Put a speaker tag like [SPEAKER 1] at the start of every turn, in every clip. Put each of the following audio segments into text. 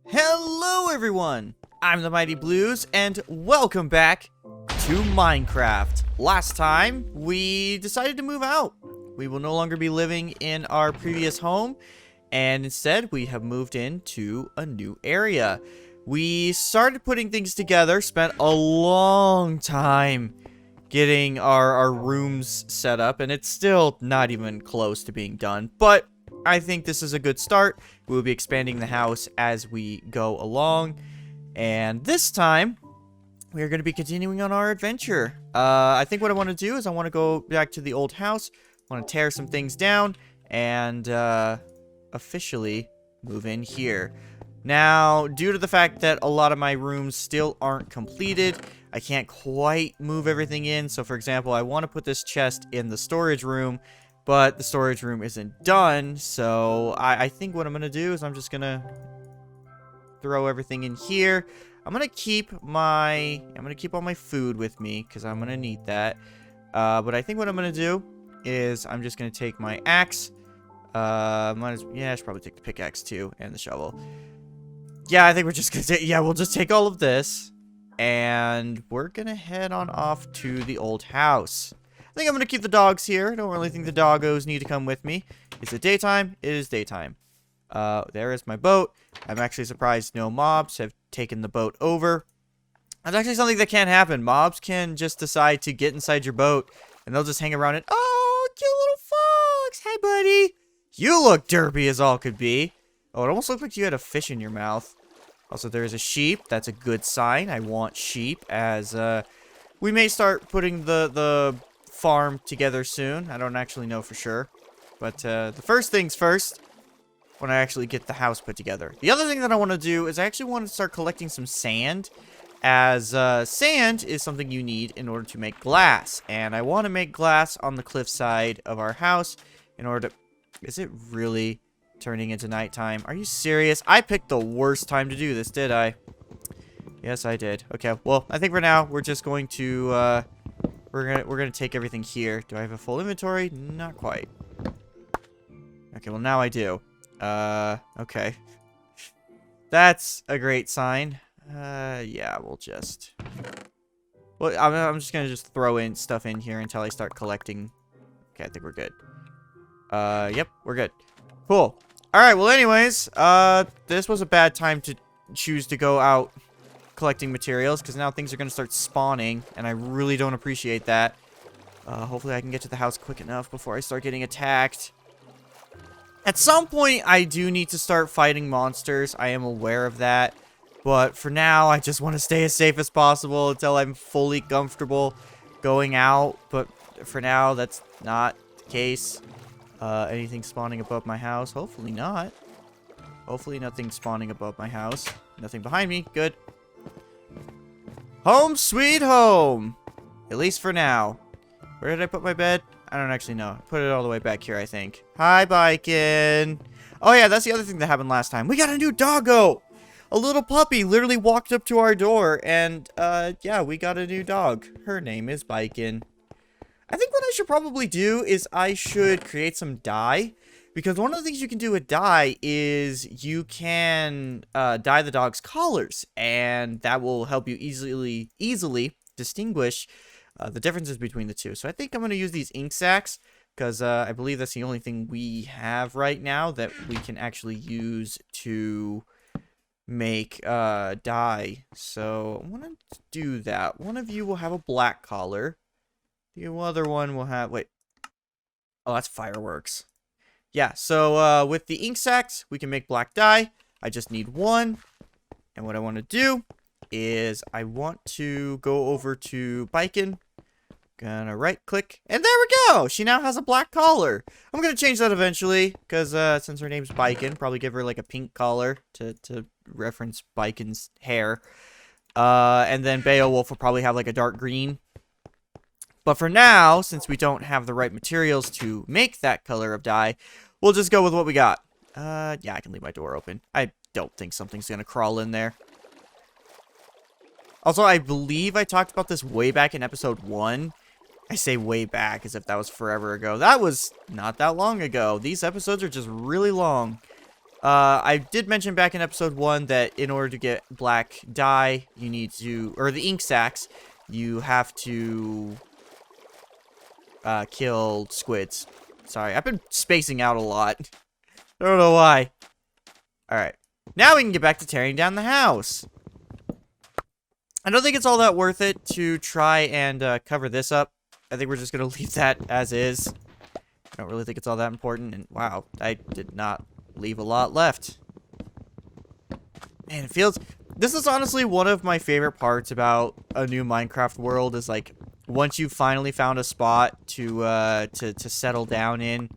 [SPEAKER 1] Hello everyone! I'm the Mighty Blues and welcome back to Minecraft. Last time, we decided to move out. We will no longer be living in our previous home, and instead we have moved into a new area. We started putting things together, spent a long time getting our rooms set up, and it's still not even close to being done, but I think this is a good start. We'll be expanding the house as we go along, and this time we are going to be continuing on our adventure. I think what I want to do is I want to go back to the old house, I want to tear some things down, and officially move in here. Now, due to the fact that a lot of my rooms still aren't completed, I can't quite move everything in. So, for example, I want to put this chest in the storage room, but the storage room isn't done. So, I think what I'm going to do is I'm just going to throw everything in here. I'm going to keep all my food with me because I'm going to need that. But I think what I'm going to do is I'm just going to take my axe. I should probably take the pickaxe too and the shovel. Yeah, I think we're just gonna we'll just take all of this, and we're gonna head on off to the old house. I think I'm gonna keep the dogs here. I don't really think the doggos need to come with me. Is it daytime? It is daytime. There is my boat. I'm actually surprised no mobs have taken the boat over. That's actually something that can't happen. Mobs can just decide to get inside your boat, and they'll just hang around it. Oh, cute little fox! Hey, buddy! You look derpy as all could be. Oh, it almost looked like you had a fish in your mouth. Also, there is a sheep. That's a good sign. I want sheep, as we may start putting the farm together soon. I don't actually know for sure. But the first things first, when I actually get the house put together. The other thing that I want to do is I actually want to start collecting some sand, as sand is something you need in order to make glass. And I want to make glass on the cliffside of our house in order to... Is it really turning into nighttime? Are you serious? I picked the worst time to do this, did I? Yes, I did. Okay, well, I think for now we're just going to we're gonna take everything here. Do I have a full inventory? Not quite. Okay, well now I do. Okay. That's a great sign. Yeah, we'll just... Well, I'm just gonna just throw in stuff in here until I start collecting. Okay, I think we're good. Yep, we're good. Cool. Alright, well anyways, this was a bad time to choose to go out collecting materials, because now things are going to start spawning, and I really don't appreciate that. Hopefully I can get to the house quick enough before I start getting attacked. At some point, I do need to start fighting monsters. I am aware of that. But for now, I just want to stay as safe as possible until I'm fully comfortable going out. But for now, that's not the case. Anything spawning above my house? Hopefully not. Hopefully nothing spawning above my house. Nothing behind me. Good. Home sweet home. At least for now. Where did I put my bed? I don't actually know. I put it all the way back here, I think. Hi, Bikin. Oh, yeah, that's the other thing that happened last time. We got a new doggo. A little puppy literally walked up to our door, and, yeah, we got a new dog. Her name is Bikin. I think what I should probably do is I should create some dye, because one of the things you can do with dye is you can dye the dog's collars, and that will help you easily distinguish the differences between the two. So I think I'm going to use these ink sacs, because I believe that's the only thing we have right now that we can actually use to make dye. So I want to do that. One of you will have a black collar. The other one will have... Wait. Oh, that's fireworks. Yeah, so with the ink sacs, we can make black dye. I just need one. And what I want to do is I want to go over to Bikin. Gonna right click. And there we go! She now has a black collar. I'm gonna change that eventually, because since her name's Bikin, probably give her like a pink collar to reference Bikin's hair. And then Beowulf will probably have like a dark green. But for now, since we don't have the right materials to make that color of dye, we'll just go with what we got. Yeah, I can leave my door open. I don't think something's gonna crawl in there. Also, I believe I talked about this way back in episode 1. I say way back as if that was forever ago. That was not that long ago. These episodes are just really long. I did mention back in episode 1 that in order to get black dye, you need to, or the ink sacs, you have to kill squids. Sorry, I've been spacing out a lot. I don't know why. Alright, now we can get back to tearing down the house. I don't think it's all that worth it to try and cover this up. I think we're just going to leave that as is. I don't really think it's all that important. And wow, I did not leave a lot left. Man, it feels... This is honestly one of my favorite parts about a new Minecraft world is like once you've finally found a spot to settle down in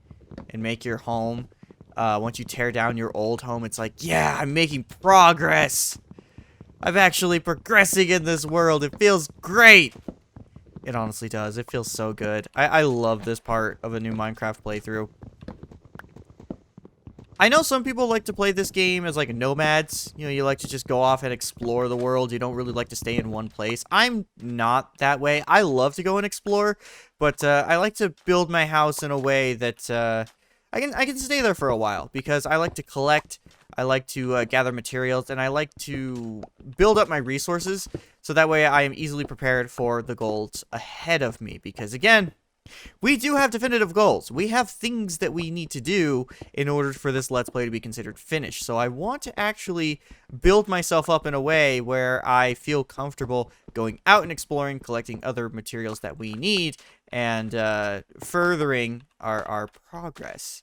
[SPEAKER 1] and make your home. Once you tear down your old home, it's like, yeah, I'm making progress. I'm actually progressing in this world. It feels great. It honestly does. It feels so good. I love this part of a new Minecraft playthrough. I know some people like to play this game as like nomads. You know, you like to just go off and explore the world. You don't really like to stay in one place. I'm not that way. I love to go and explore, but I like to build my house in a way that I can stay there for a while because I like to collect. I like to gather materials, and I like to build up my resources, so that way I am easily prepared for the goals ahead of me, because again, we do have definitive goals. We have things that we need to do in order for this Let's Play to be considered finished, so I want to actually build myself up in a way where I feel comfortable going out and exploring, collecting other materials that we need, and furthering our progress.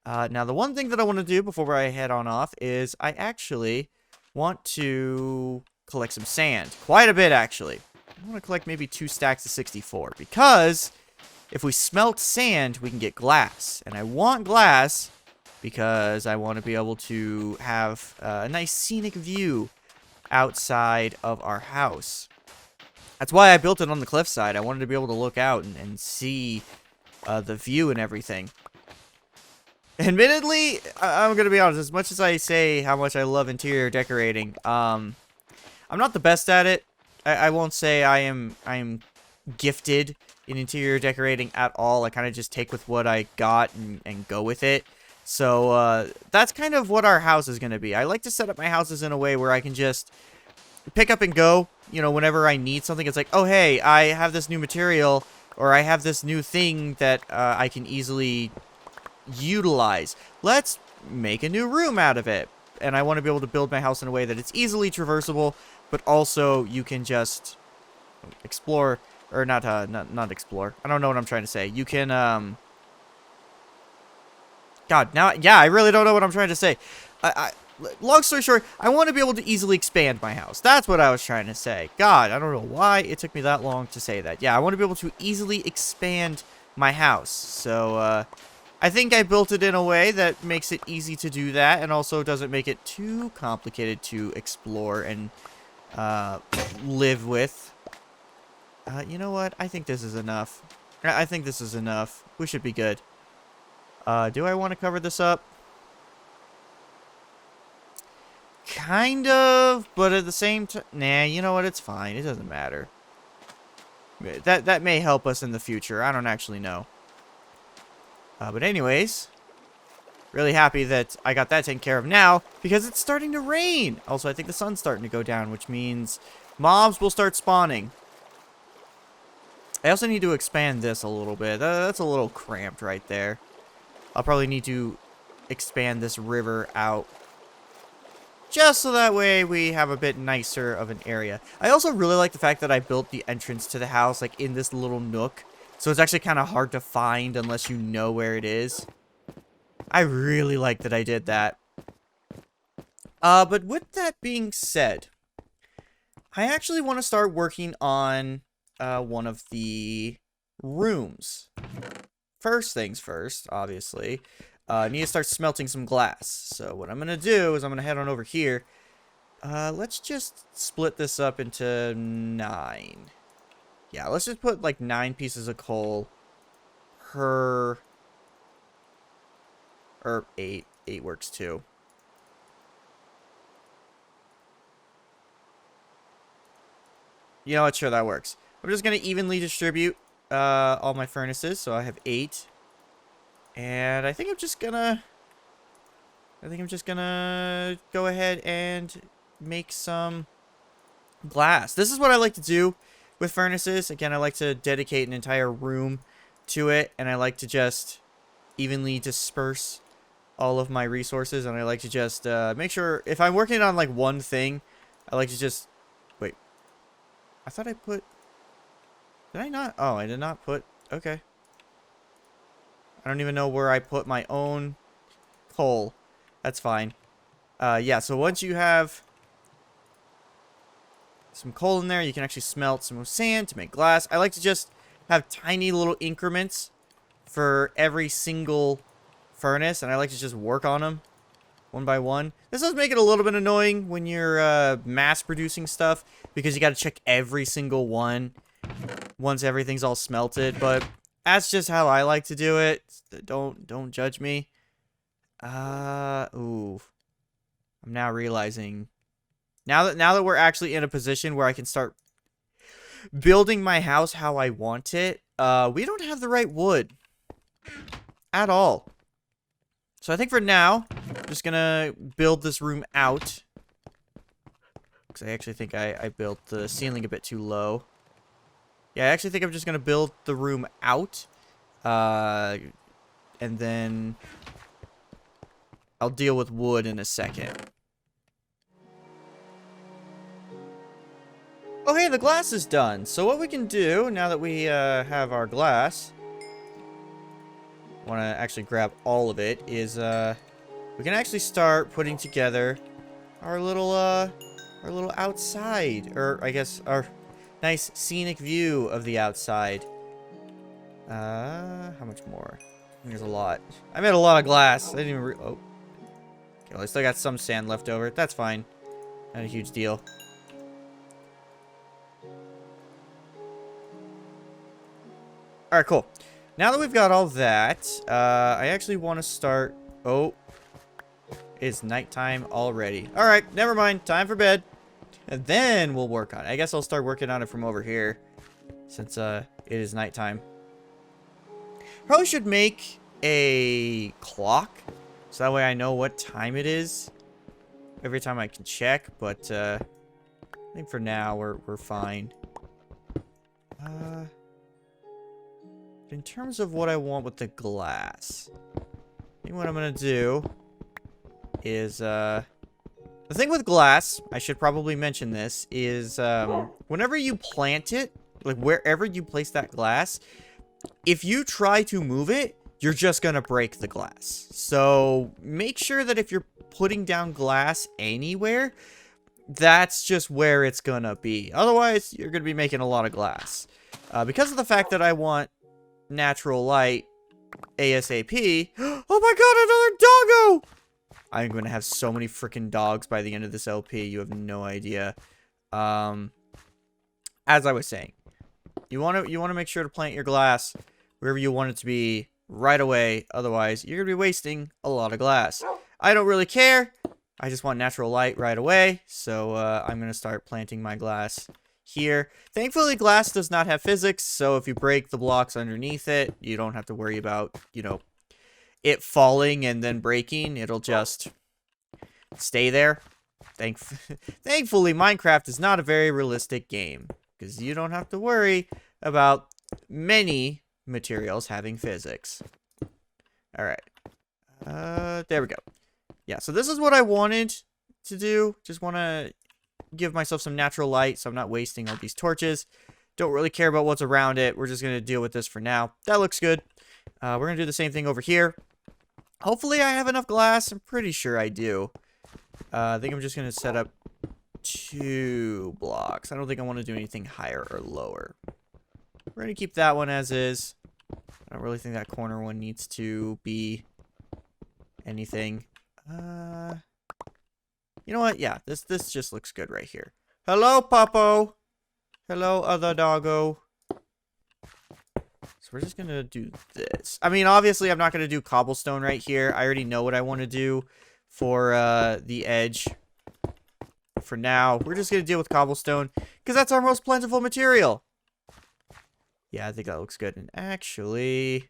[SPEAKER 1] Now, the one thing that I want to do before I head on off is I actually want to collect some sand. Quite a bit, actually. I want to collect maybe 2 stacks of 64, because if we smelt sand, we can get glass. And I want glass because I want to be able to have a nice scenic view outside of our house. That's why I built it on the cliffside. I wanted to be able to look out and see the view and everything. Admittedly, I'm going to be honest, as much as I say how much I love interior decorating, I'm not the best at it. I won't say I am gifted in interior decorating at all. I kind of just take with what I got and go with it. So, that's kind of what our house is going to be. I like to set up my houses in a way where I can just pick up and go. You know, whenever I need something, it's like, oh, hey, I have this new material, or I have this new thing that I can easily utilize. Let's make a new room out of it. And I want to be able to build my house in a way that it's easily traversable, but also you can just explore, or not explore. I don't know what I'm trying to say. You can, God, now, yeah, I really don't know what I'm trying to say. Long story short, I want to be able to easily expand my house. That's what I was trying to say. God, I don't know why it took me that long to say that. Yeah, I want to be able to easily expand my house. So, I think I built it in a way that makes it easy to do that, and also doesn't make it too complicated to explore and live with. You know what? I think this is enough. I think this is enough. We should be good. Do I want to cover this up? Kind of, but at the same time, nah, you know what? It's fine. It doesn't matter. That may help us in the future. I don't actually know. But anyways, really happy that I got that taken care of now, because it's starting to rain. Also, I think the sun's starting to go down, which means mobs will start spawning. I also need to expand this a little bit. That's a little cramped right there. I'll probably need to expand this river out, just so that way we have a bit nicer of an area. I also really like the fact that I built the entrance to the house, like, in this little nook. So it's actually kind of hard to find unless you know where it is. I really like that I did that. But with that being said, I actually want to start working on one of the rooms. First things first, obviously. I need to start smelting some glass. So what I'm going to do is I'm going to head on over here. Let's just split this up into 9. Yeah, let's just put like 9 pieces of coal per... or 8. 8 works too. You know what? Sure, that works. I'm just going to evenly distribute all my furnaces. So I have 8. And I think I'm just going to I think I'm just gonna go ahead and make some glass. This is what I like to do with furnaces. Again, I like to dedicate an entire room to it, and I like to just evenly disperse all of my resources, and I like to just make sure if I'm working on like one thing, I like to just wait. I thought I put. Did I not? Oh, I did not put. Okay. I don't even know where I put my own coal. That's fine. Yeah, so once you have some coal in there, you can actually smelt some sand to make glass. I like to just have tiny little increments for every single furnace, and I like to just work on them one by one. This does make it a little bit annoying when you're mass producing stuff, because you got to check every single one once everything's all smelted, but that's just how I like to do it. Don't judge me. Ooh. I'm now realizing now that we're actually in a position where I can start building my house how I want it, we don't have the right wood at all. So I think for now, I'm just gonna build this room out, because I actually think I built the ceiling a bit too low. Yeah, I actually think I'm just gonna build the room out, and then I'll deal with wood in a second. Oh, hey, the glass is done. So what we can do, now that we have our glass, want to actually grab all of it, is we can actually start putting together our little outside, or I guess our nice scenic view of the outside. How much more? There's a lot. I made a lot of glass. I didn't even oh. Okay, well, I still got some sand left over. That's fine. Not a huge deal. Alright, cool. Now that we've got all that, I actually want to start... Oh. It's nighttime already. Alright, never mind. Time for bed. And then we'll work on it. I guess I'll start working on it from over here, since it is nighttime. Probably should make a clock, so that way I know what time it is every time I can check, but I think for now we're fine. In terms of what I want with the glass, I think what I'm gonna do is the thing with glass, I should probably mention this, is whenever you plant it, like wherever you place that glass, if you try to move it, you're just gonna break the glass. So make sure that if you're putting down glass anywhere, that's just where it's gonna be. Otherwise, you're gonna be making a lot of glass. Because of the fact that I want natural light ASAP. Oh my god, another doggo! I'm gonna have so many freaking dogs by the end of this LP. You have no idea. As I was saying, you want to make sure to plant your glass wherever you want it to be right away. Otherwise, you're gonna be wasting a lot of glass. I don't really care. I just want natural light right away. So I'm gonna start planting my glass here. Thankfully, glass does not have physics, so if you break the blocks underneath it, you don't have to worry about, you know, it falling and then breaking. It'll just stay there. Thankfully, Minecraft is not a very realistic game, because you don't have to worry about many materials having physics. Alright. There we go. Yeah, so this is what I wanted to do. Just want to give myself some natural light so I'm not wasting all these torches. Don't really care about what's around it. We're just going to deal with this for now. That looks good. We're going to do the same thing over here. Hopefully I have enough glass. I'm pretty sure I do. I think I'm just going to set up 2 blocks. I don't think I want to do anything higher or lower. We're going to keep that one as is. I don't really think that corner one needs to be anything. You know what? Yeah, this just looks good right here. Hello, Puppo. Hello, other doggo. So we're just going to do this. I mean, obviously, I'm not going to do cobblestone right here. I already know what I want to do for the edge. For now, we're just going to deal with cobblestone, because that's our most plentiful material. Yeah, I think that looks good. And actually,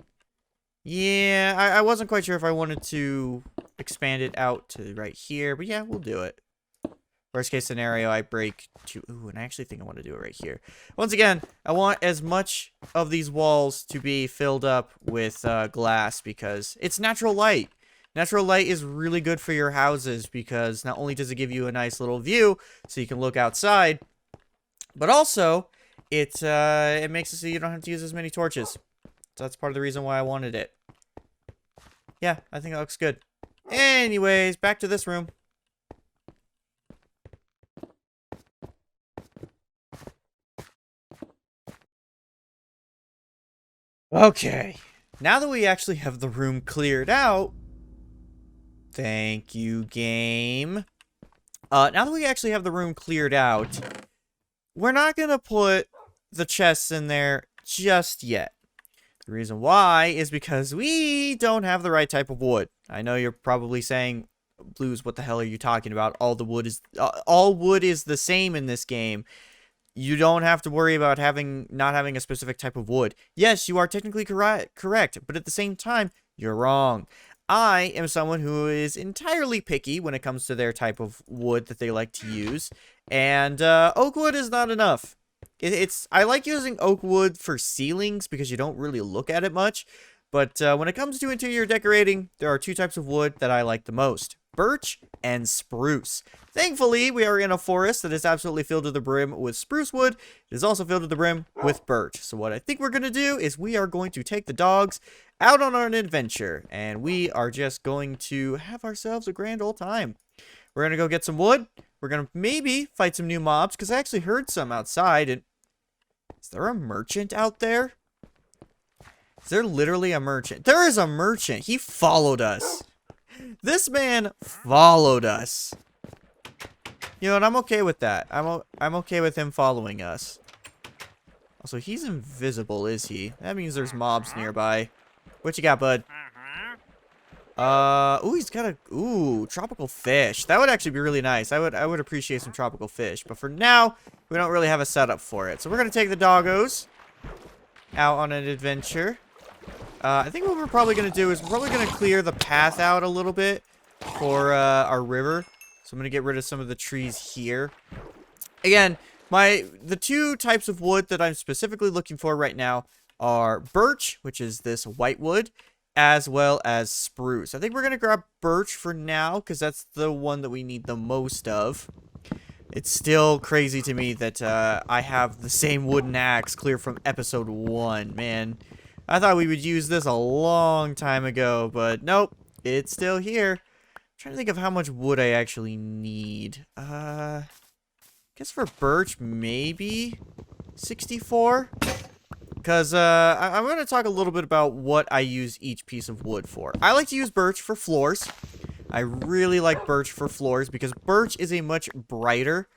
[SPEAKER 1] yeah, I wasn't quite sure if I wanted to expand it out to right here. But yeah, we'll do it. Worst case scenario, I break two. Ooh, and I actually think I want to do it right here. Once again, I want as much of these walls to be filled up with glass because it's natural light. Natural light is really good for your houses because not only does it give you a nice little view so you can look outside, but also it makes it so you don't have to use as many torches. So that's part of the reason why I wanted it. Yeah, I think that looks good. Anyways, back to this room. Okay, now that we actually have the room cleared out, thank you, game. Now that we actually have the room cleared out, we're not gonna put the chests in there just yet. The reason why is because we don't have the right type of wood. I know you're probably saying, Blues, what the hell are you talking about? All wood is the same in this game. You don't have to worry about not having a specific type of wood. Yes, you are technically correct, but at the same time, you're wrong. I am someone who is entirely picky when it comes to their type of wood that they like to use, and oak wood is not enough. I like using oak wood for ceilings because you don't really look at it much, but when it comes to interior decorating, there are two types of wood that I like the most: birch and spruce. Thankfully, we are in a forest that is absolutely filled to the brim with spruce wood. It is also filled to the brim with birch. So what I think we're going to do is we are going to take the dogs out on an adventure, and we are just going to have ourselves a grand old time. We're going to go get some wood. We're going to maybe fight some new mobs, because I actually heard some outside. And is there a merchant out there? Is there literally a merchant? There is a merchant. He followed us. This man followed us. You know, and I'm okay with that. I'm okay with him following us. Also, he's invisible, is he? That means there's mobs nearby. What you got, bud? Ooh, he's got tropical fish. That would actually be really nice. I would appreciate some tropical fish. But for now, we don't really have a setup for it. So we're gonna take the doggos out on an adventure. I think what we're probably gonna do is we're probably gonna clear the path out a little bit for our river. So I'm going to get rid of some of the trees here. Again, the two types of wood that I'm specifically looking for right now are birch, which is this white wood, as well as spruce. I think we're going to grab birch for now because that's the one that we need the most of. It's still crazy to me that I have the same wooden axe clear from episode 1. Man, I thought we would use this a long time ago, but nope, it's still here. Trying to think of how much wood I actually need. Guess for birch, maybe 64? Because I'm going to talk a little bit about what I use each piece of wood for. I like to use birch for floors. I really like birch for floors because birch is a much brighter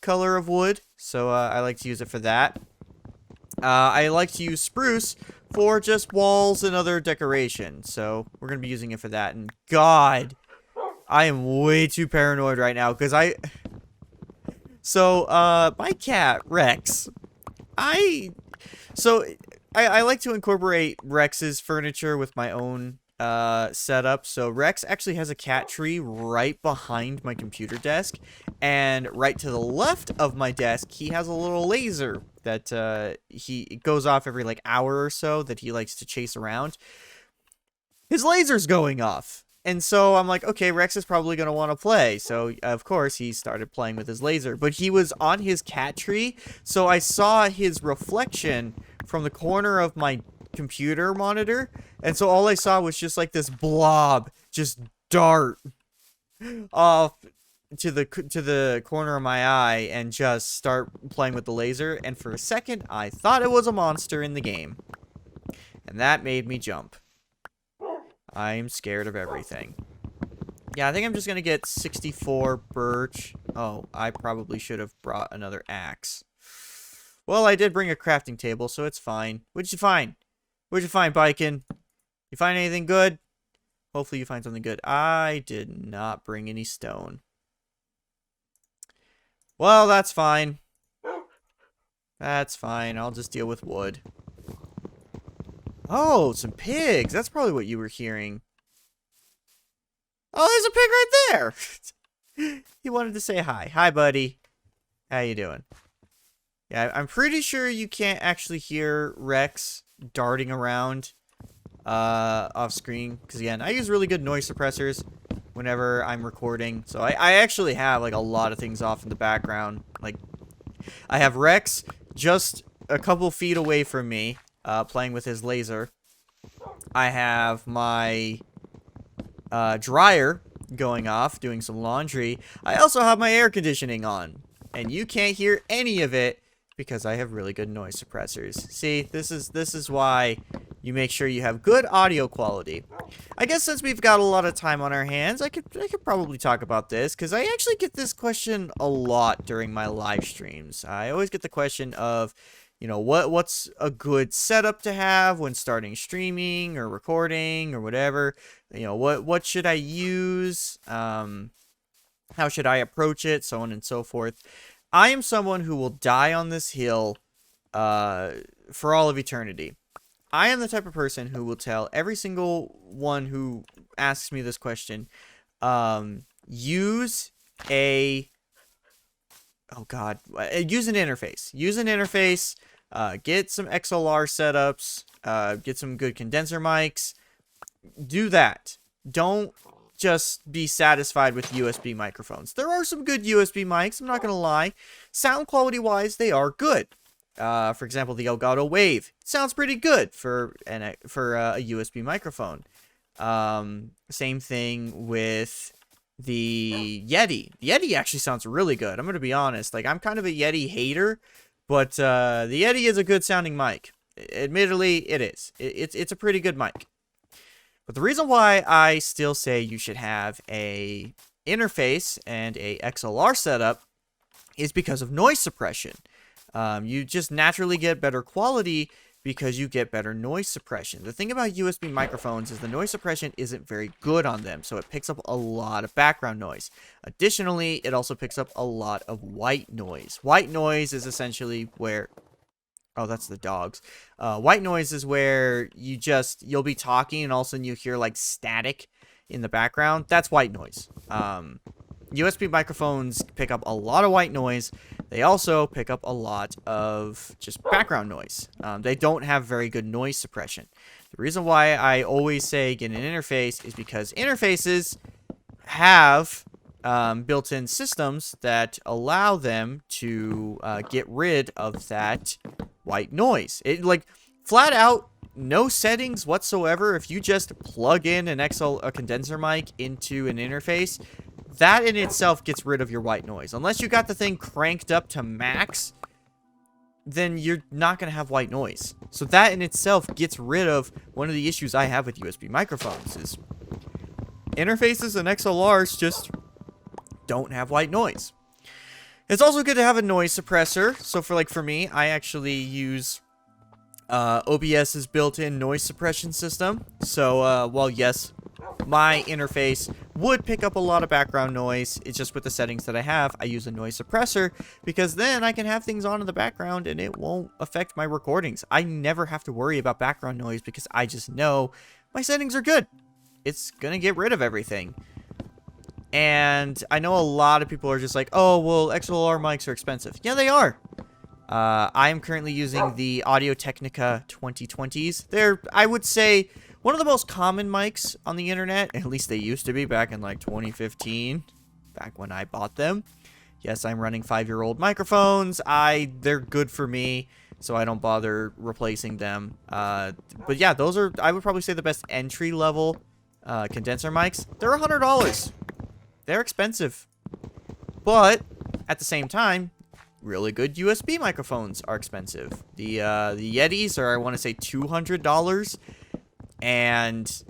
[SPEAKER 1] color of wood. So I like to use it for that. I like to use spruce for just walls and other decoration. So we're going to be using it for that. And God, I am way too paranoid right now because my cat, Rex, I like to incorporate Rex's furniture with my own setup. So Rex actually has a cat tree right behind my computer desk, and right to the left of my desk, he has a little laser that it goes off every like hour or so that he likes to chase around. His laser's going off. And so I'm like, okay, Rex is probably going to want to play. So, of course, he started playing with his laser. But he was on his cat tree, so I saw his reflection from the corner of my computer monitor. And so all I saw was just like this blob just dart off to the corner of my eye and just start playing with the laser. And for a second, I thought it was a monster in the game. And that made me jump. I'm scared of everything. Yeah, I think I'm just going to get 64 birch. Oh, I probably should have brought another axe. Well, I did bring a crafting table, so it's fine. What'd you find? What'd you find, Bikin? You find anything good? Hopefully you find something good. I did not bring any stone. Well, that's fine. That's fine. I'll just deal with wood. Oh, some pigs. That's probably what you were hearing. Oh, there's a pig right there. He wanted to say hi. Hi, buddy. How you doing? Yeah, I'm pretty sure you can't actually hear Rex darting around off screen. Because, again, I use really good noise suppressors whenever I'm recording. So I actually have, like, a lot of things off in the background. Like, I have Rex just a couple feet away from me playing with his laser. I have my dryer going off, doing some laundry. I also have my air conditioning on. And you can't hear any of it because I have really good noise suppressors. See, this is why you make sure you have good audio quality. I guess since we've got a lot of time on our hands, I could probably talk about this because I actually get this question a lot during my live streams. I always get the question of, you know, what's a good setup to have when starting streaming or recording or whatever. You know, what should I use? How should I approach it? So on and so forth. I am someone who will die on this hill for all of eternity. I am the type of person who will tell every single one who asks me this question, use an interface. Use an interface, get some XLR setups, get some good condenser mics. Do that. Don't just be satisfied with USB microphones. There are some good USB mics, I'm not going to lie. Sound quality wise, they are good. For example, the Elgato Wave. It sounds pretty good for a USB microphone. Same thing with the Yeti. The Yeti actually sounds really good. I'm going to be honest. Like, I'm kind of a Yeti hater, but the Yeti is a good sounding mic. Admittedly, it is. It's a pretty good mic. But the reason why I still say you should have a interface and a XLR setup is because of noise suppression. You just naturally get better quality because you get better noise suppression. The thing about USB microphones is the noise suppression isn't very good on them, so it picks up a lot of background noise. Additionally, it also picks up a lot of white noise. White noise is essentially where... Oh, that's the dogs. White noise is where you'll be talking and all of a sudden you hear like static in the background. That's white noise. USB microphones pick up a lot of white noise. They also pick up a lot of just background noise. They don't have very good noise suppression. The reason why I always say get an interface is because interfaces have built-in systems that allow them to get rid of that white noise. It, like, flat out, no settings whatsoever. If you just plug in a condenser mic into an interface, that in itself gets rid of your white noise. Unless you got the thing cranked up to max, then you're not going to have white noise. So that in itself gets rid of one of the issues I have with USB microphones is interfaces and XLRs just don't have white noise. It's also good to have a noise suppressor. So for me, I actually use OBS's built-in noise suppression system. So while yes, my interface would pick up a lot of background noise, it's just with the settings that I have, I use a noise suppressor because then I can have things on in the background and it won't affect my recordings. I never have to worry about background noise because I just know my settings are good. It's gonna get rid of everything. And I know a lot of people are just like, oh, well, XLR mics are expensive. Yeah, they are. I am currently using the Audio-Technica 2020s. They're, I would say, one of the most common mics on the internet. At least they used to be back in like 2015, back when I bought them. Yes, I'm running 5-year-old microphones. They're good for me, so I don't bother replacing them. But yeah, those are, I would probably say, the best entry-level condenser mics. They're $100. They're expensive. But at the same time, really good USB microphones are expensive. The Yetis are, I want to say, $200. And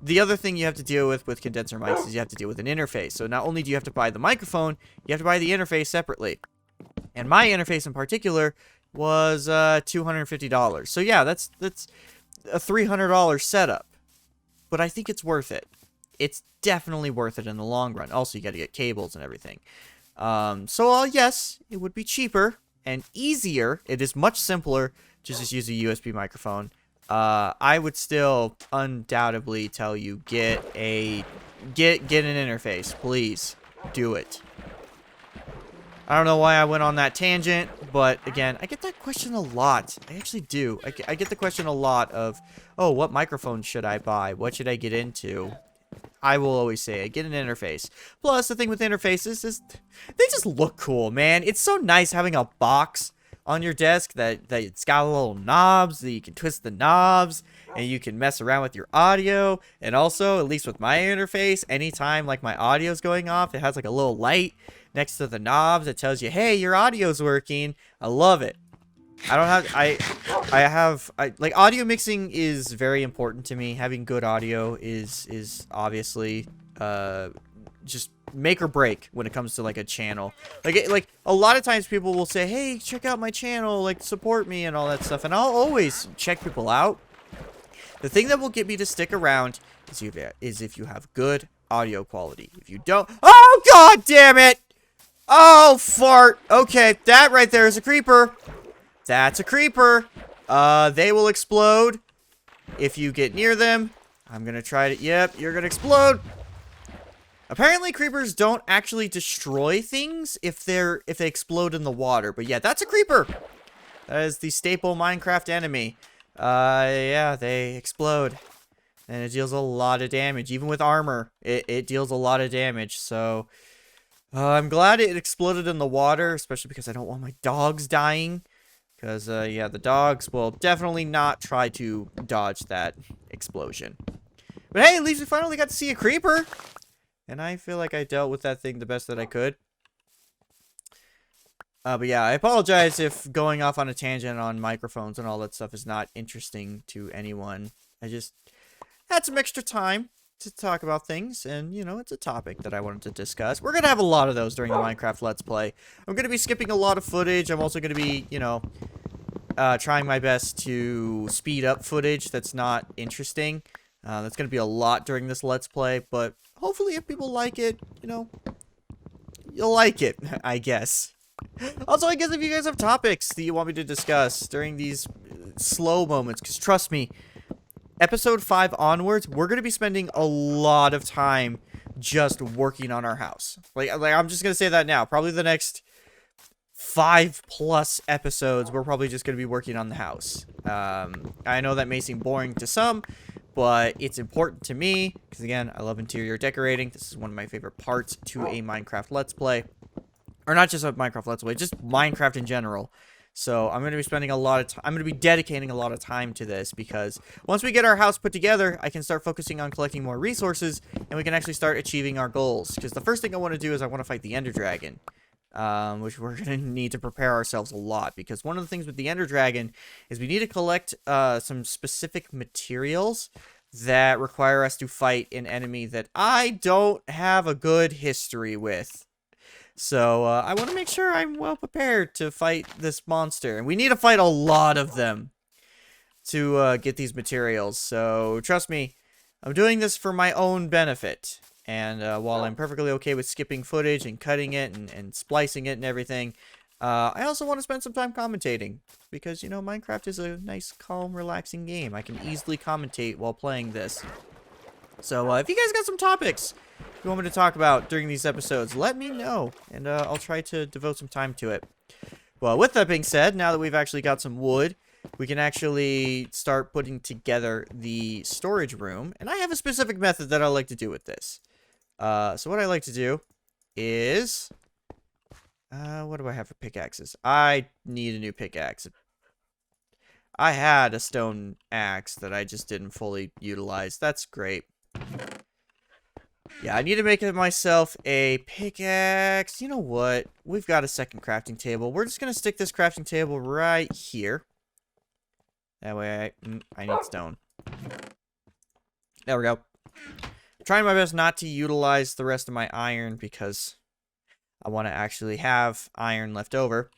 [SPEAKER 1] the other thing you have to deal with condenser mics is you have to deal with an interface. So not only do you have to buy the microphone, you have to buy the interface separately. And my interface in particular was $250. So yeah, that's a $300 setup. But I think it's worth it. It's definitely worth it in the long run. Also, you got to get cables and everything. So yes, it would be cheaper and easier. It is much simpler to just use a USB microphone. I would still undoubtedly tell you get a Get an interface, please. Do it. I don't know why I went on that tangent, but again, I get that question a lot. I actually do. I get the question a lot of, oh, what microphone should I buy? What should I get into? I will always say, get an interface. Plus, the thing with interfaces is they just look cool, man. It's so nice having a box on your desk that it's got little knobs that you can twist the knobs and you can mess around with your audio. And also, at least with my interface, anytime like my audio's going off, it has like a little light next to the knobs that tells you, hey, your audio's working. I love it. I don't have, like, audio mixing is very important to me. Having good audio is obviously, just make or break when it comes to, like, a channel. Like, a lot of times people will say, hey, check out my channel, like, support me and all that stuff. And I'll always check people out. The thing that will get me to stick around is if you have good audio quality. If you don't, oh, god damn it! Oh, fart. Okay, that right there is a creeper. That's a creeper. They will explode if you get near them. I'm gonna try to, yep, you're gonna explode. Apparently creepers don't actually destroy things if they explode in the water. But yeah, that's a creeper. That is the staple Minecraft enemy. Yeah, they explode. And it deals a lot of damage. Even with armor, it deals a lot of damage. So, I'm glad it exploded in the water, especially because I don't want my dogs dying. Because, yeah, the dogs will definitely not try to dodge that explosion. But hey, at least we finally got to see a creeper. And I feel like I dealt with that thing the best that I could. But yeah, I apologize if going off on a tangent on microphones and all that stuff is not interesting to anyone. I just had some extra time to talk about things, and, you know, it's a topic that I wanted to discuss. We're going to have a lot of those during the Minecraft Let's Play. I'm going to be skipping a lot of footage. I'm also going to be, you know, trying my best to speed up footage that's not interesting. That's going to be a lot during this Let's Play, but hopefully if people like it, you know, you'll like it, I guess. Also, I guess if you guys have topics that you want me to discuss during these slow moments, because trust me, Episode 5 onwards, we're going to be spending a lot of time just working on our house. Like I'm just going to say that now. Probably the next 5+ episodes, we're probably just going to be working on the house. I know that may seem boring to some, but it's important to me, because again, I love interior decorating. This is one of my favorite parts to a Minecraft Let's Play. Or not just a Minecraft Let's Play, just Minecraft in general. So I'm going to be spending a lot of time, I'm going to be dedicating a lot of time to this, because once we get our house put together, I can start focusing on collecting more resources, and we can actually start achieving our goals. Because the first thing I want to do is I want to fight the Ender Dragon, which we're going to need to prepare ourselves a lot, because one of the things with the Ender Dragon is we need to collect some specific materials that require us to fight an enemy that I don't have a good history with. So, I want to make sure I'm well prepared to fight this monster. And we need to fight a lot of them to get these materials. So, trust me, I'm doing this for my own benefit. And while I'm perfectly okay with skipping footage and cutting it and splicing it and everything, I also want to spend some time commentating. Because, you know, Minecraft is a nice, calm, relaxing game. I can easily commentate while playing this. So, if you guys got some topics you want me to talk about during these episodes, let me know, and I'll try to devote some time to it. Well, with that being said, now that we've actually got some wood, we can actually start putting together the storage room, and I have a specific method that I like to do with this. So what I like to do is, what do I have for pickaxes? I need a new pickaxe. I had a stone axe that I just didn't fully utilize. That's great. Yeah, I need to make myself a pickaxe. You know what? We've got a second crafting table. We're just going to stick this crafting table right here. That way I need stone. There we go. I'm trying my best not to utilize the rest of my iron because I want to actually have iron left over.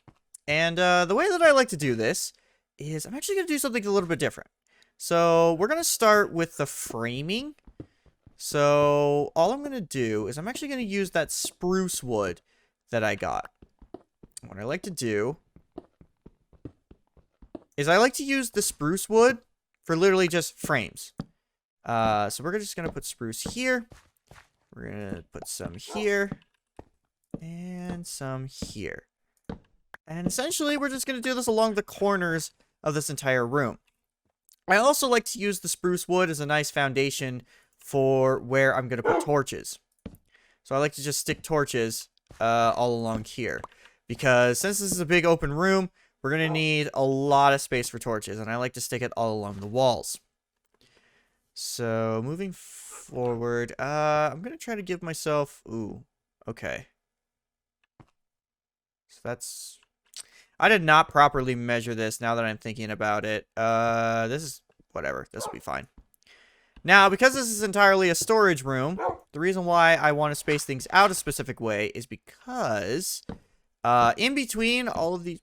[SPEAKER 1] And the way that I like to do this is I'm actually going to do something a little bit different. So we're going to start with the framing. So all I'm going to do is I'm actually going to use that spruce wood that I got. What I like to do is I like to use the spruce wood for literally just frames. So we're just going to put spruce here. We're going to put some here. And some here. And essentially, we're just going to do this along the corners of this entire room. I also like to use the spruce wood as a nice foundation for where I'm going to put torches. So I like to just stick torches all along here. Because since this is a big open room, we're going to need a lot of space for torches. And I like to stick it all along the walls. So moving forward, I'm going to try to give myself... Ooh, okay. So that's... I did not properly measure this now that I'm thinking about it. This is... Whatever. This will be fine. Now, because this is entirely a storage room, the reason why I want to space things out a specific way is because in between all of these...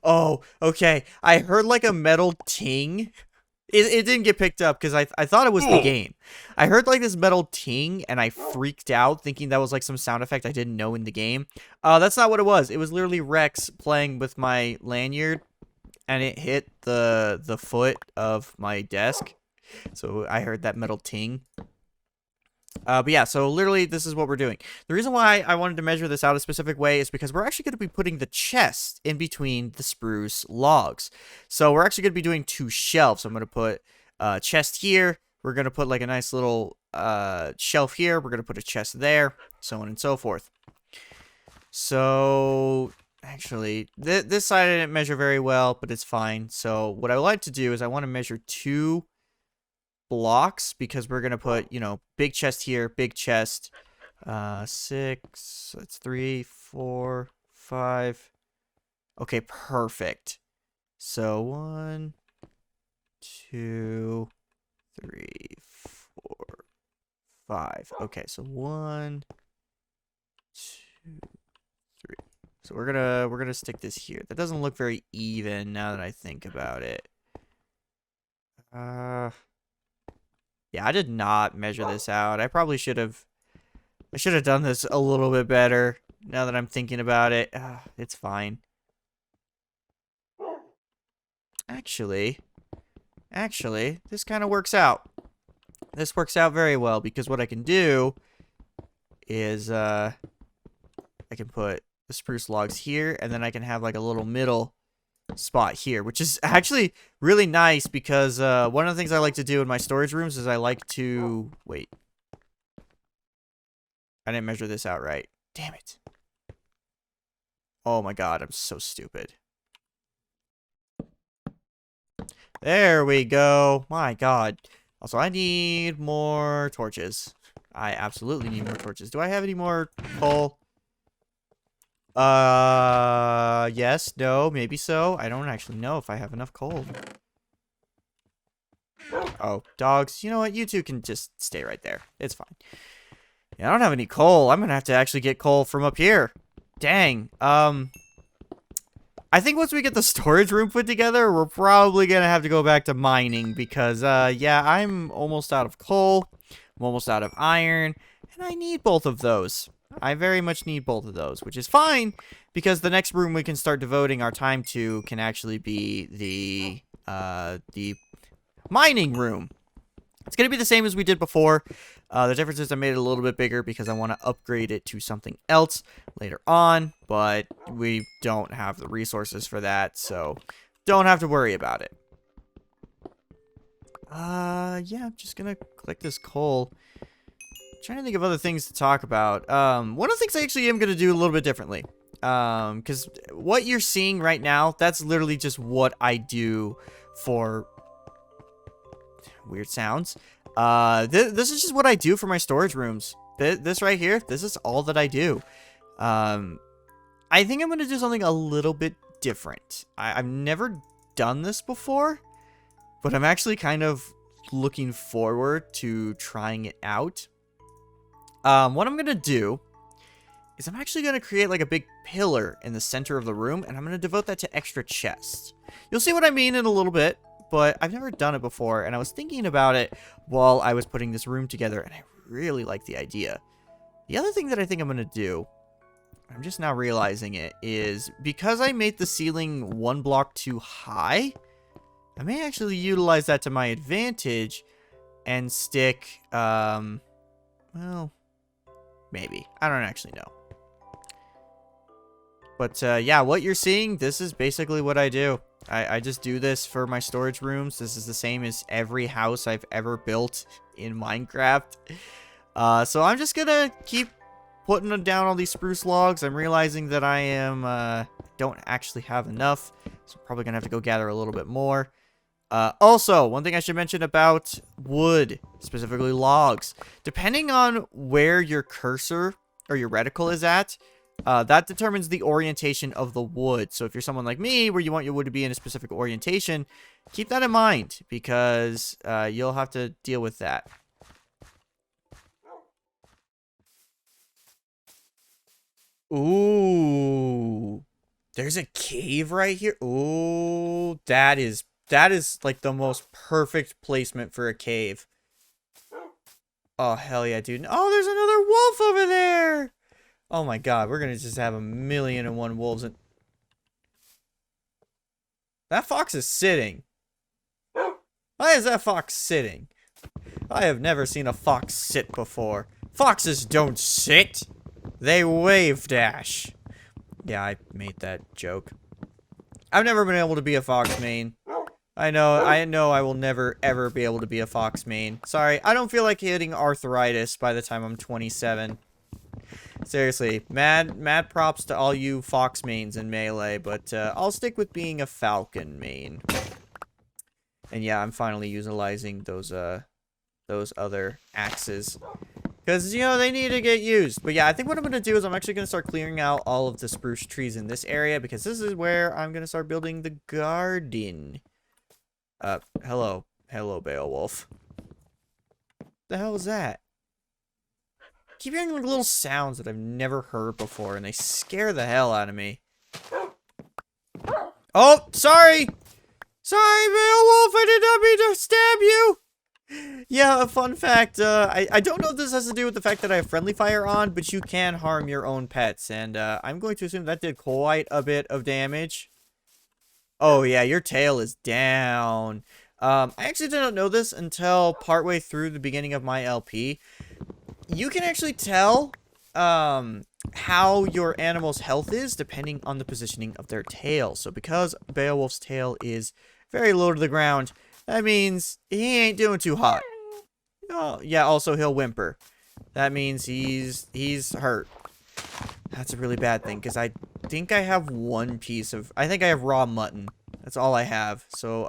[SPEAKER 1] Oh, okay. I heard like a metal ting. It didn't get picked up because I thought it was the game. I heard like this metal ting and I freaked out thinking that was like some sound effect I didn't know in the game. That's not what it was. It was literally Rex playing with my lanyard and it hit the foot of my desk. So I heard that metal ting. But yeah, so literally this is what we're doing. The reason why I wanted to measure this out a specific way is because we're actually going to be putting the chest in between the spruce logs. So we're actually going to be doing 2 shelves. So I'm going to put a chest here. We're going to put like a nice little shelf here. We're going to put a chest there, so on and so forth. So actually, this side I didn't measure very well, but it's fine. So what I would like to do is I want to measure 2 blocks because we're gonna put, you know, big chest here, big chest, 6, that's 3, 4, 5. Okay, perfect. So 1, 2, 3, 4, 5. Okay, so 1, 2, 3. So we're gonna stick this here. That doesn't look very even now that I think about it. Yeah, I did not measure this out. I probably should have... I should have done this a little bit better now that I'm thinking about it. It's fine. Actually, this kind of works out. This works out very well because what I can do is I can put the spruce logs here and then I can have like a little middle spot here, which is actually really nice because one of the things I like to do in my storage rooms is I like to... Wait. I didn't measure this out right. Damn it. Oh my god, I'm so stupid. There we go. My god. Also, I need more torches. I absolutely need more torches. Do I have any more coal? Yes, no, maybe so. I don't actually know if I have enough coal. Oh, dogs. You know what? You two can just stay right there. It's fine. Yeah, I don't have any coal. I'm gonna have to actually get coal from up here. Dang. I think once we get the storage room put together, we're probably gonna have to go back to mining because, yeah, I'm almost out of coal. I'm almost out of iron, and I need both of those. I very much need both of those, which is fine because the next room we can start devoting our time to can actually be the mining room. It's going to be the same as we did before. The difference is I made it a little bit bigger because I want to upgrade it to something else later on, but we don't have the resources for that, so don't have to worry about it. Yeah, I'm just going to collect this coal. Trying to think of other things to talk about. One of the things I actually am going to do a little bit differently. Because what you're seeing right now, that's literally just what I do for... Weird sounds. This is just what I do for my storage rooms. This right here, this is all that I do. I think I'm going to do something a little bit different. I've never done this before, but I'm actually kind of looking forward to trying it out. What I'm going to do is I'm actually going to create like a big pillar in the center of the room, and I'm going to devote that to extra chests. You'll see what I mean in a little bit, but I've never done it before, and I was thinking about it while I was putting this room together, and I really like the idea. The other thing that I think I'm going to do, I'm just now realizing it, is because I made the ceiling 1 block too high, I may actually utilize that to my advantage and stick, well, maybe. I don't actually know. But, yeah, what you're seeing, this is basically what I do. I just do this for my storage rooms. This is the same as every house I've ever built in Minecraft. So I'm just gonna keep putting down all these spruce logs. I'm realizing that I am, don't actually have enough. So I'm probably gonna have to go gather a little bit more. Also, one thing I should mention about wood, specifically logs. Depending on where your cursor or your reticle is at, that determines the orientation of the wood. So if you're someone like me, where you want your wood to be in a specific orientation, keep that in mind, because you'll have to deal with that. Ooh. There's a cave right here. Ooh, that is like the most perfect placement for a cave. Oh, hell yeah, dude. Oh, there's another wolf over there. Oh my god, we're gonna just have 1,000,001 wolves. And that fox is sitting. Why is that fox sitting? I have never seen a fox sit before. Foxes don't sit. They wave dash. Yeah, I made that joke. I've never been able to be a fox main. I know I will never ever be able to be a fox main. Sorry, I don't feel like hitting arthritis by the time I'm 27. Seriously, mad props to all you fox mains in Melee, but I'll stick with being a falcon main. And yeah, I'm finally utilizing those other axes. Because, you know, they need to get used. But yeah, I think what I'm going to do is I'm actually going to start clearing out all of the spruce trees in this area, because this is where I'm going to start building the garden. Hello. Hello, Beowulf. The hell is that? I keep hearing like little sounds that I've never heard before, and they scare the hell out of me. Oh, sorry! Sorry, Beowulf, I did not mean to stab you! Yeah, a fun fact, I don't know if this has to do with the fact that I have friendly fire on, but you can harm your own pets, and I'm going to assume that did quite a bit of damage. Oh yeah, your tail is down. I actually didn't know this until partway through the beginning of my LP. You can actually tell how your animal's health is depending on the positioning of their tail. So because Beowulf's tail is very low to the ground, that means he ain't doing too hot. Oh, yeah, also he'll whimper. That means he's hurt. That's a really bad thing, because I think I have one piece of... I think I have raw mutton. That's all I have. So,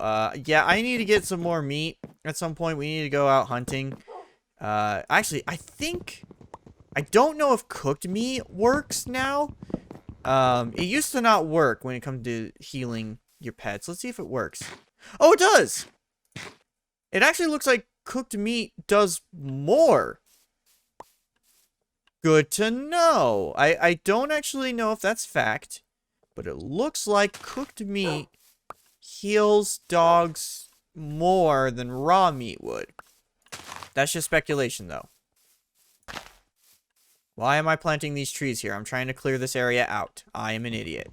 [SPEAKER 1] yeah, I need to get some more meat. At some point, we need to go out hunting. Actually, I think... I don't know if cooked meat works now. It used to not work when it comes to healing your pets. Let's see if it works. Oh, it does! It actually looks like cooked meat does more. Good to know. I don't actually know if that's fact, but it looks like cooked meat heals dogs more than raw meat would. That's just speculation, though. Why am I planting these trees here? I'm trying to clear this area out. I am an idiot.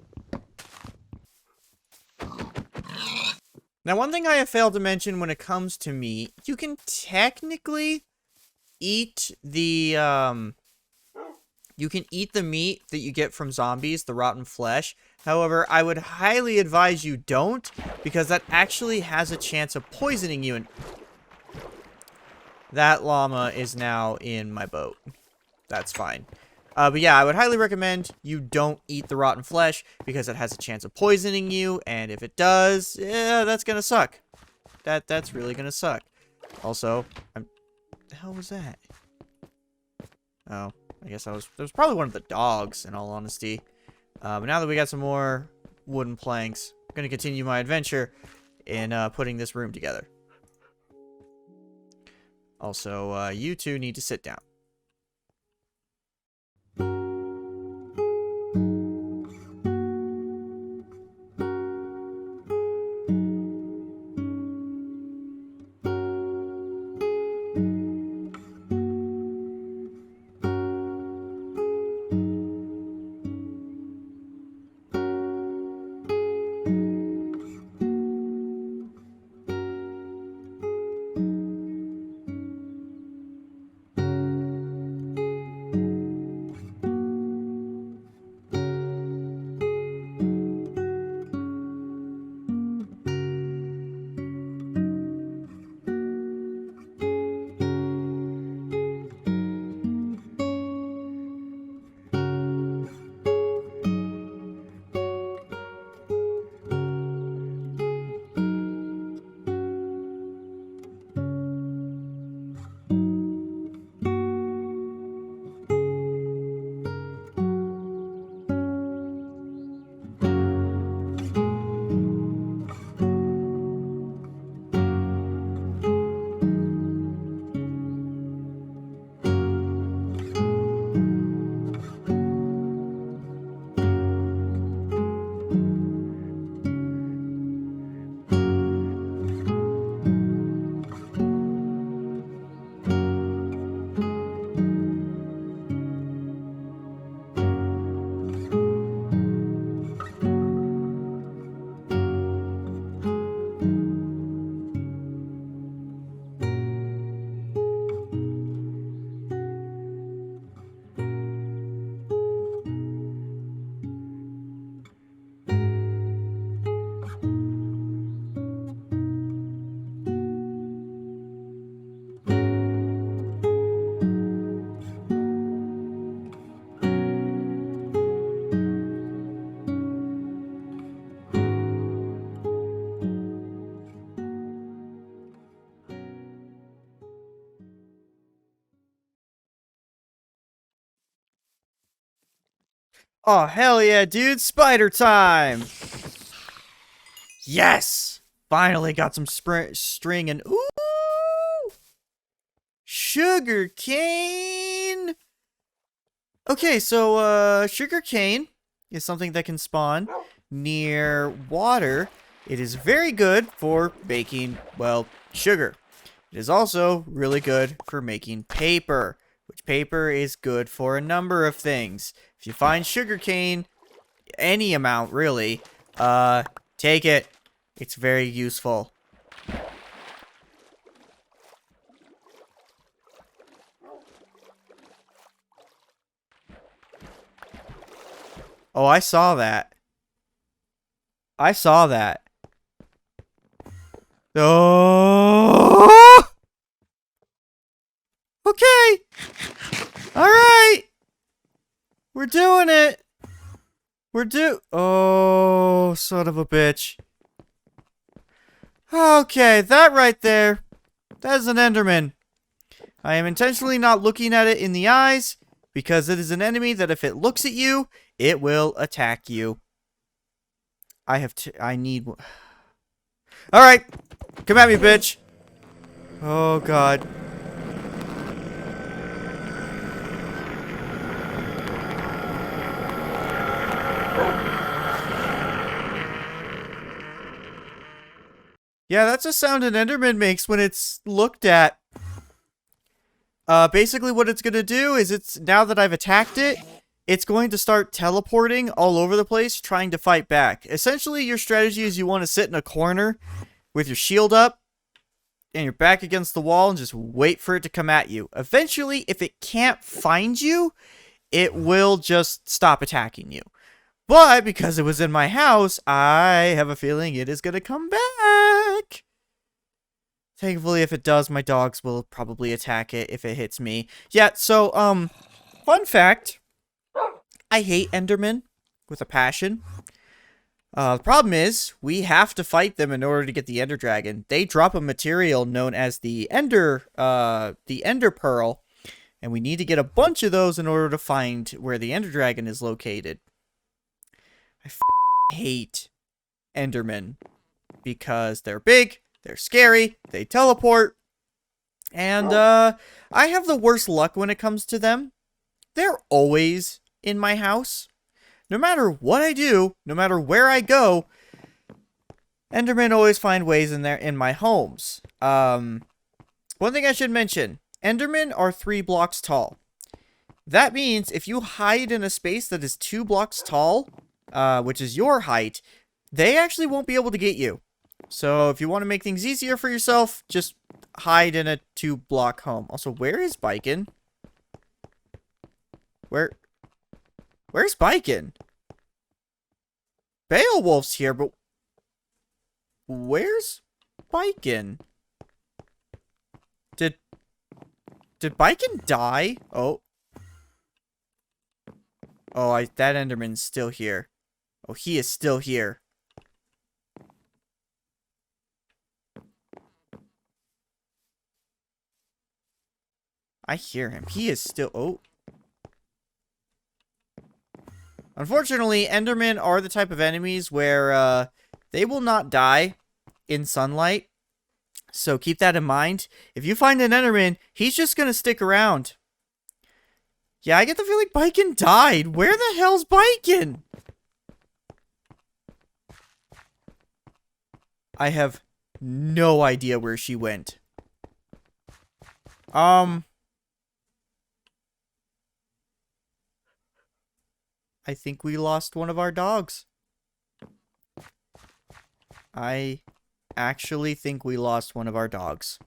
[SPEAKER 1] Now, one thing I have failed to mention when it comes to meat, you can technically eat the, you can eat the meat that you get from zombies, the rotten flesh. However, I would highly advise you don't, because that actually has a chance of poisoning you. And that llama is now in my boat. That's fine. But yeah, I would highly recommend you don't eat the rotten flesh, because it has a chance of poisoning you, and if it does, yeah, that's gonna suck. That's really gonna suck. Also, the hell was that? Oh, I guess that was probably one of the dogs, in all honesty. But now that we got some more wooden planks, I'm gonna continue my adventure in putting this room together. Also, you two need to sit down. Oh, hell yeah, dude. Spider time. Yes. Finally got some string and ooh, sugar cane. Okay, so sugar cane is something that can spawn near water. It is very good for making, well, sugar. It is also really good for making paper, which paper is good for a number of things. If you find sugarcane, any amount really, take it. It's very useful. Oh, I saw that. I saw that. Oh! Okay. All right. We're doing it. Oh, son of a bitch. Okay, that right there. That is an Enderman. I am intentionally not looking at it in the eyes because it is an enemy that if it looks at you, it will attack you. I need... Alright. Come at me, bitch. Oh, God. Yeah, that's a sound an Enderman makes when it's looked at. Basically what it's gonna do is now that I've attacked it, it's going to start teleporting all over the place, trying to fight back. Essentially, your strategy is you want to sit in a corner with your shield up and your back against the wall and just wait for it to come at you. Eventually, if it can't find you, it will just stop attacking you. But because it was in my house, I have a feeling it is going to come back. Thankfully, if it does, my dogs will probably attack it if it hits me. Yeah, so, fun fact. I hate Endermen with a passion. The problem is, we have to fight them in order to get the Ender Dragon. They drop a material known as the Ender Pearl, and we need to get a bunch of those in order to find where the Ender Dragon is located. I hate Endermen because they're big, they're scary, they teleport, and I have the worst luck when it comes to them. They're always in my house. No matter what I do, no matter where I go, Endermen always find ways in my homes. One thing I should mention, Endermen are 3 blocks tall. That means if you hide in a space that is 2 blocks tall, which is your height, they actually won't be able to get you. So if you want to make things easier for yourself, just hide in a 2-block home. Also, where is Biken? Where's Biken? Beowulf's here, but where's Biken? Did Biken die? Oh. Oh, that Enderman's still here. Oh, he is still here. I hear him. He is still... Oh. Unfortunately, Endermen are the type of enemies where they will not die in sunlight. So keep that in mind. If you find an Enderman, he's just going to stick around. Yeah, I get the feeling Biken died. Where the hell's Biken? I have no idea where she went. I think we lost one of our dogs. I actually think we lost one of our dogs.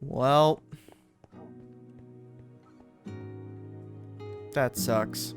[SPEAKER 1] Well, that sucks.